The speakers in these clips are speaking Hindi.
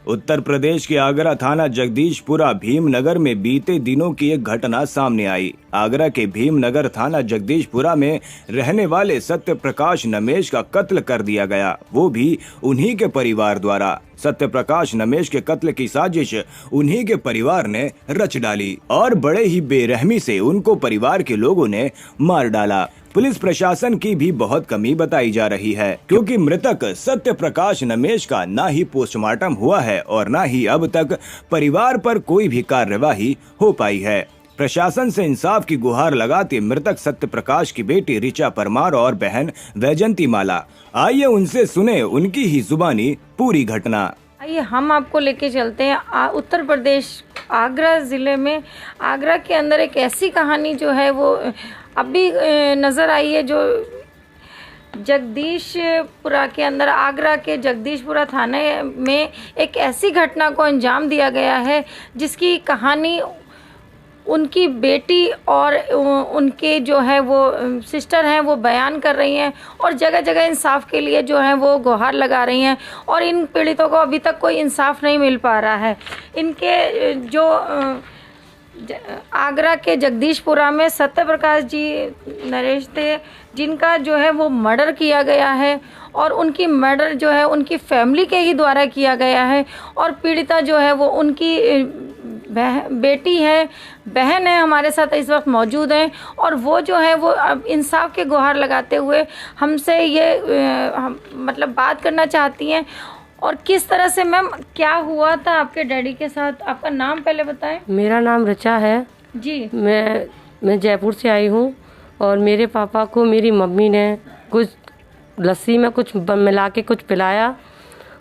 उत्तर प्रदेश के आगरा थाना जगदीशपुरा भीमनगर में बीते दिनों की एक घटना सामने आई। आगरा के भीमनगर थाना जगदीशपुरा में रहने वाले सत्य प्रकाश नमेश का कत्ल कर दिया गया, वो भी उन्हीं के परिवार द्वारा। सत्य प्रकाश नमेश के कत्ल की साजिश उन्हीं के परिवार ने रच डाली और बड़े ही बेरहमी से उनको परिवार के लोगों ने मार डाला। पुलिस प्रशासन की भी बहुत कमी बताई जा रही है, क्योंकि मृतक सत्य प्रकाश नमेश का ना ही पोस्टमार्टम हुआ है और ना ही अब तक परिवार पर कोई भी कार्यवाही हो पाई है। प्रशासन से इंसाफ की गुहार लगाते मृतक सत्य प्रकाश की बेटी ऋचा परमार और बहन वैजंती माला। आइए उनसे सुने उनकी ही जुबानी पूरी घटना। आइए हम आपको लेके चलते हैं उत्तर प्रदेश आगरा ज़िले में। आगरा के अंदर एक ऐसी कहानी जो है वो अभी नज़र आई है, जो जगदीशपुरा के अंदर, आगरा के जगदीशपुरा थाने में एक ऐसी घटना को अंजाम दिया गया है जिसकी कहानी उनकी बेटी और उनके जो है वो सिस्टर हैं वो बयान कर रही हैं और जगह जगह इंसाफ के लिए जो है वो गुहार लगा रही हैं और इन पीड़ितों को अभी तक कोई इंसाफ नहीं मिल पा रहा है। इनके जो आगरा के जगदीशपुरा में सत्य प्रकाश जी नरेश थे, जिनका जो है वो मर्डर किया गया है और उनकी मर्डर जो है उनकी फैमिली के ही द्वारा किया गया है और पीड़िता जो है वो उनकी बेटी है, बहन है, हमारे साथ इस वक्त मौजूद हैं और वो जो है वो अब इंसाफ के गुहार लगाते हुए हमसे ये मतलब बात करना चाहती हैं। और किस तरह से मैम क्या हुआ था आपके डैडी के साथ? आपका नाम पहले बताएं। मेरा नाम ऋचा है जी। मैं जयपुर से आई हूँ और मेरे पापा को मेरी मम्मी ने कुछ लस्सी में कुछ मिला के कुछ पिलाया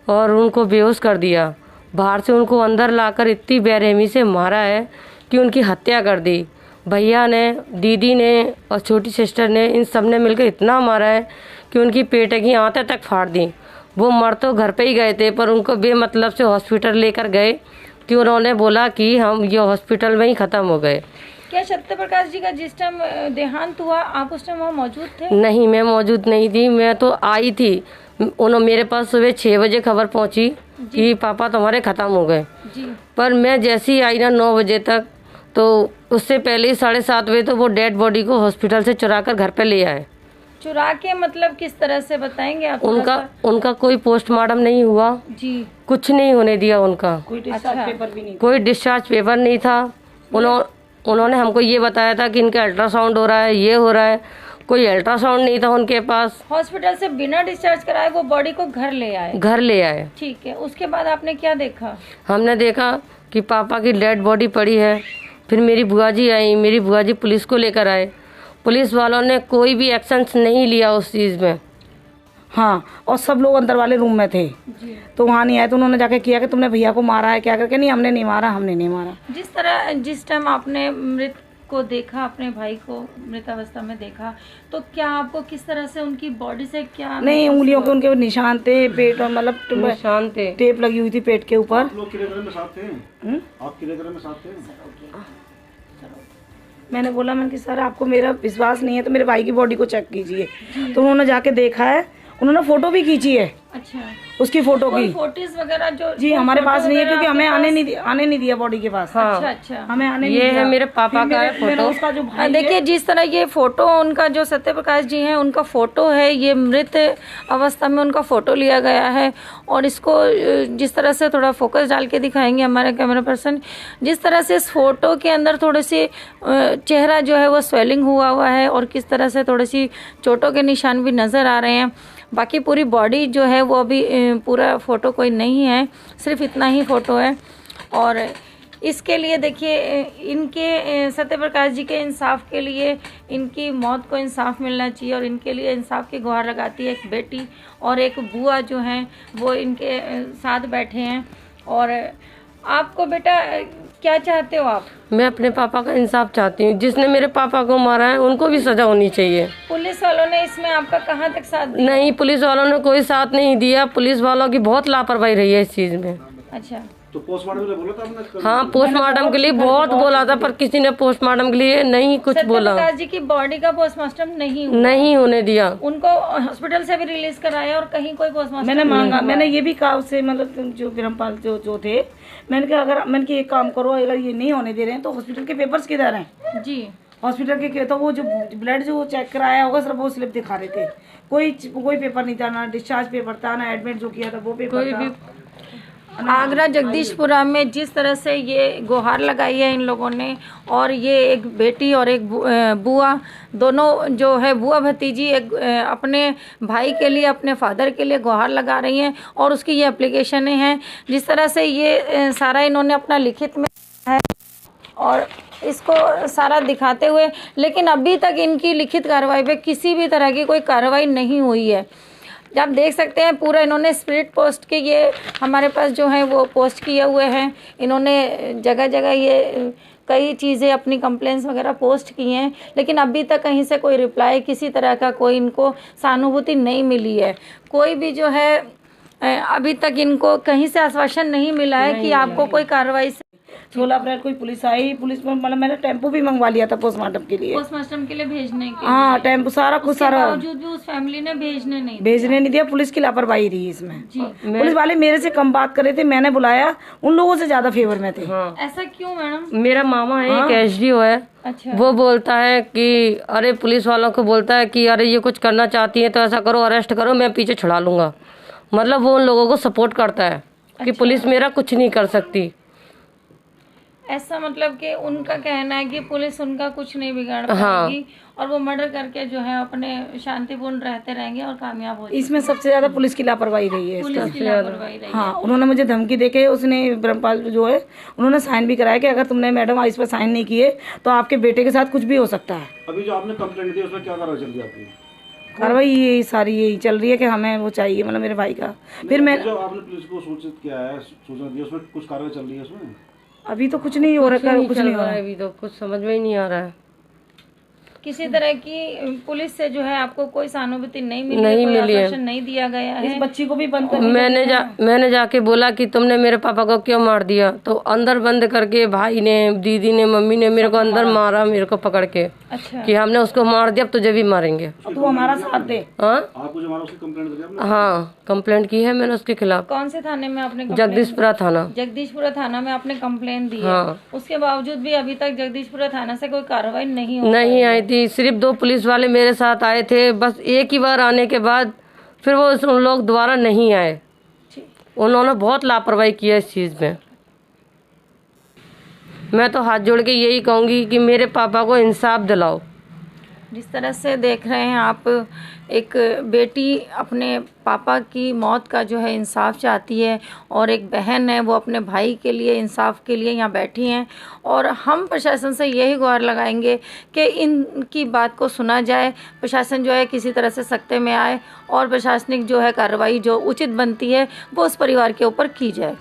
और उनको बेहोश कर दिया। बाहर से उनको अंदर लाकर इतनी बेरहमी से मारा है कि उनकी हत्या कर दी। भैया ने, दीदी ने और छोटी सिस्टर ने, इन सब ने मिलकर इतना मारा है कि उनकी पेट की आंतें तक फाड़ दी। वो मर तो घर पे ही गए थे, पर उनको बेमतलब से हॉस्पिटल लेकर गए कि उन्होंने बोला कि हम ये हॉस्पिटल में ही ख़त्म हो गए। क्या सत्य प्रकाश जी का जिस टाइम देहांत हुआ आप उस टाइम वहाँ मौजूद थे? नहीं, मैं मौजूद नहीं थी। मैं तो आई थी, उन्होंने मेरे पास सुबह 6 बजे खबर पहुंची कि पापा तुम्हारे ख़त्म हो गए। पर मैं जैसे ही आई ना 9 बजे तक, तो उससे पहले ही 7:30 बजे तो वो डेड बॉडी को हॉस्पिटल से चुरा कर घर पे ले आए। चुरा के मतलब किस तरह से बताएंगे आप? उनका कोई पोस्टमार्टम नहीं हुआ जी, कुछ नहीं होने दिया उनका। कोई डिस्चार्ज पेपर भी नहीं, कोई डिस्चार्ज पेपर नहीं था। उन्होंने हमको ये बताया था कि इनका अल्ट्रासाउंड हो रहा है, ये हो रहा है। कोई अल्ट्रासाउंड नहीं था उनके पास। हॉस्पिटल से बिना डिस्चार्ज कराए वो बॉडी को घर ले आए? ठीक है। उसके बाद आपने क्या देखा? हमने देखा कि पापा की डेड बॉडी पड़ी है। फिर मेरी बुआ जी आई, मेरी बुआ जी पुलिस को लेकर आए। पुलिस वालों ने कोई भी एक्शन नहीं लिया उस चीज़ में। हाँ, और सब लोग अंदर वाले रूम में थे तो वहाँ नहीं आए, तो उन्होंने जाके किया कि तुमने भैया को मारा है क्या करके। नहीं, हमने नहीं मारा, हमने नहीं मारा। जिस टाइम आपने मृत को देखा, अपने भाई को मृतावस्था में देखा, तो क्या आपको किस तरह से उनकी बॉडी से क्या? नहीं, उंगलियों के उनके निशान थे, पेट और मतलब निशान थे, टेप लगी हुई थी पेट के ऊपर। आप लोग किले में साथ थे? आप किले में साथ थे? मैंने बोला, मैंने कि सर आपको मेरा विश्वास नहीं है तो मेरे भाई की बॉडी को चेक कीजिए। तो उन्होंने जाके देखा है, उन्होंने फोटो भी खींची है। अच्छा, उसकी फोटो की फोटोज वगैरह जो जी हमारे पास नहीं है, क्योंकि हमें आने नहीं दिया बॉडी के पास। हाँ, अच्छा, हमें आने नहीं दिया। ये है मेरे पापा का फोटो। उसका जो भाई देखिए, जिस तरह ये फोटो उनका जो सत्य प्रकाश जी हैं उनका फोटो है, ये मृत अवस्था में उनका फोटो लिया गया है। और इसको जिस तरह से थोड़ा फोकस डाल के दिखाएंगे हमारे कैमरा पर्सन, जिस तरह से इस फोटो के अंदर थोड़ी सी चेहरा जो है वो स्वेलिंग हुआ है और किस तरह से थोड़ी सी चोटों के निशान भी नजर आ रहे हैं। बाकी पूरी बॉडी जो है वो अभी पूरा फ़ोटो कोई नहीं है, सिर्फ इतना ही फ़ोटो है। और इसके लिए देखिए, इनके सत्य प्रकाश जी के इंसाफ के लिए, इनकी मौत को इंसाफ मिलना चाहिए और इनके लिए इंसाफ की गुहार लगाती है एक बेटी और एक बुआ जो हैं वो इनके साथ बैठे हैं। और आपको बेटा क्या चाहते हो आप? मैं अपने पापा का इंसाफ चाहती हूँ। जिसने मेरे पापा को मारा है उनको भी सजा होनी चाहिए। पुलिस वालों ने इसमें आपका कहाँ तक साथ दिया? नहीं, पुलिस वालों ने कोई साथ नहीं दिया। पुलिस वालों की बहुत लापरवाही रही है इस चीज़ में। अच्छा, तो पोस्टमार्टम के लिए बोला था आपने? हाँ, पोस्टमार्टम के लिए बहुत बोला था, पर किसी ने पोस्टमार्टम के लिए नहीं कुछ बोला, सत्यप्रकाश जी की बॉडी का पोस्टमार्टम नहीं हुआ। नहीं होने दिया। उनको हॉस्पिटल से भी रिलीज कराया और कहीं कोई पोस्टमार्टम मैंने मांगा, मैंने ये भी कहा उससे, मतलब जो ब्रह्मपाल जो थे, मैंने कहा अगर मैंने कि एक काम करो, अगर ये नहीं होने दे रहे हैं तो हॉस्पिटल के पेपर्स किधर हैं? जी, हॉस्पिटल के तो वो जो ब्लड जो चेक कराया होगा सिर्फ वो स्लिप दिखा रहे थे, कोई पेपर नहीं था, ना डिस्चार्ज पेपर था, ना एडमिट जो किया था वो पेपर था। आगरा जगदीशपुरा में जिस तरह से ये गुहार लगाई है इन लोगों ने, और ये एक बेटी और एक बुआ, दोनों जो है बुआ भतीजी एक अपने भाई के लिए, अपने फादर के लिए गुहार लगा रही हैं, और उसकी ये एप्लीकेशनें हैं। जिस तरह से ये सारा इन्होंने अपना लिखित में है और इसको सारा दिखाते हुए, लेकिन अभी तक इनकी लिखित कार्रवाई पे किसी भी तरह की कोई कार्रवाई नहीं हुई है। आप देख सकते हैं पूरा इन्होंने स्प्लिट पोस्ट के ये हमारे पास जो है वो पोस्ट किए हुए हैं। इन्होंने जगह जगह ये कई चीज़ें अपनी कंप्लेंट्स वगैरह पोस्ट की हैं, लेकिन अभी तक कहीं से कोई रिप्लाई, किसी तरह का कोई इनको सहानुभूति नहीं मिली है। कोई भी जो है अभी तक इनको कहीं से आश्वासन नहीं मिला है कि आपको कोई कार्रवाई से। 16 अप्रैल को पुलिस आई, पुलिस में मतलब मैंने टेम्पो भी मंगवा लिया था पोस्टमार्टम के लिए, पोस्टमार्टम के लिए भेजने के हाँ टेम्पो सारा कुछ सारा, बावजूद भी उस फैमिली ने भेजने नहीं दिया। पुलिस की लापरवाही रही इसमें। जी, पुलिस वाले मेरे से कम बात कर रहे थे, मैंने बुलाया, उन लोगों से ज्यादा फेवर में थे। हाँ। ऐसा क्यों मैडम? मेरा मामा है, एक एसडीओ है। अच्छा। वो बोलता है कि अरे पुलिस वालों को बोलता है कि अरे ये कुछ करना चाहती है तो ऐसा करो, अरेस्ट करो, मैं पीछे छुड़ा लूंगा। मतलब वो उन लोगों को सपोर्ट करता है कि पुलिस मेरा कुछ नहीं कर सकती। ऐसा मतलब कि उनका कहना है कि पुलिस उनका कुछ नहीं बिगाड़ पाएगी, और वो मर्डर करके जो है अपने शांतिपूर्ण रहते रहेंगे और कामयाब हो जाएंगे। इसमें सबसे ज्यादा पुलिस की लापरवाही रही है। पुलिस की लापरवाही रही। हाँ, उन्होंने मुझे धमकी देके, उसने ब्रह्मपाल जो है उन्होंने साइन भी कराया कि अगर तुमने मैडम इस पर साइन नहीं किए तो आपके बेटे के साथ कुछ भी हो सकता है। अभी जो आपने कंप्लेंट दी उसमें क्या कार्रवाई चल रही है आपकी? कार्रवाई यही सारी यही चल रही है कि हमें वो चाहिए, मतलब मेरे भाई का। फिर मैं जो आपने पुलिस को सूचित किया है, सूचना दी, उसमें कुछ कार्रवाई चल रही है उसमें? अभी तो कुछ नहीं हो रहा है, कुछ नहीं हो रहा है अभी तो कुछ समझ में ही नहीं आ रहा है। किसी तरह की पुलिस से जो है आपको कोई सहानुभूति नहीं मिली, कोई आश्वासन नहीं दिया गया है। इस बच्ची को भी बंद कर मैंने जाके बोला कि तुमने मेरे पापा को क्यों मार दिया, तो अंदर बंद करके भाई ने, दीदी ने, मम्मी ने मेरे को अंदर मारा, मेरे को पकड़ के। अच्छा। कि हमने उसको मार दिया, अब तुझे भी मारेंगे। तू हमारा साथ दे। हाँ, आपको जो हमारा उसकी कंप्लेंट दी आपने? हाँ, कंप्लेंट की है मैंने उसके खिलाफ। कौन से थाने में आपने? जगदीशपुरा थाना। जगदीशपुरा थाना में आपने कंप्लेन दी है। हाँ। उसके बावजूद भी अभी तक जगदीशपुरा थाना से कोई कार्रवाई नहीं आई थी। सिर्फ 2 पुलिस वाले मेरे साथ आए थे, बस एक ही बार आने के बाद फिर वो उन लोग दोबारा नहीं आए। उन्होंने बहुत लापरवाही की है इस चीज़ में। मैं तो हाथ जोड़ के यही कहूँगी कि मेरे पापा को इंसाफ दिलाओ। जिस तरह से देख रहे हैं आप, एक बेटी अपने पापा की मौत का जो है इंसाफ चाहती है, और एक बहन है वो अपने भाई के लिए इंसाफ के लिए यहाँ बैठी हैं। और हम प्रशासन से यही गुहार लगाएंगे कि इनकी बात को सुना जाए, प्रशासन जो है किसी तरह से सख्ते में आए, और प्रशासनिक जो है कार्रवाई जो उचित बनती है वो उस परिवार के ऊपर की जाए।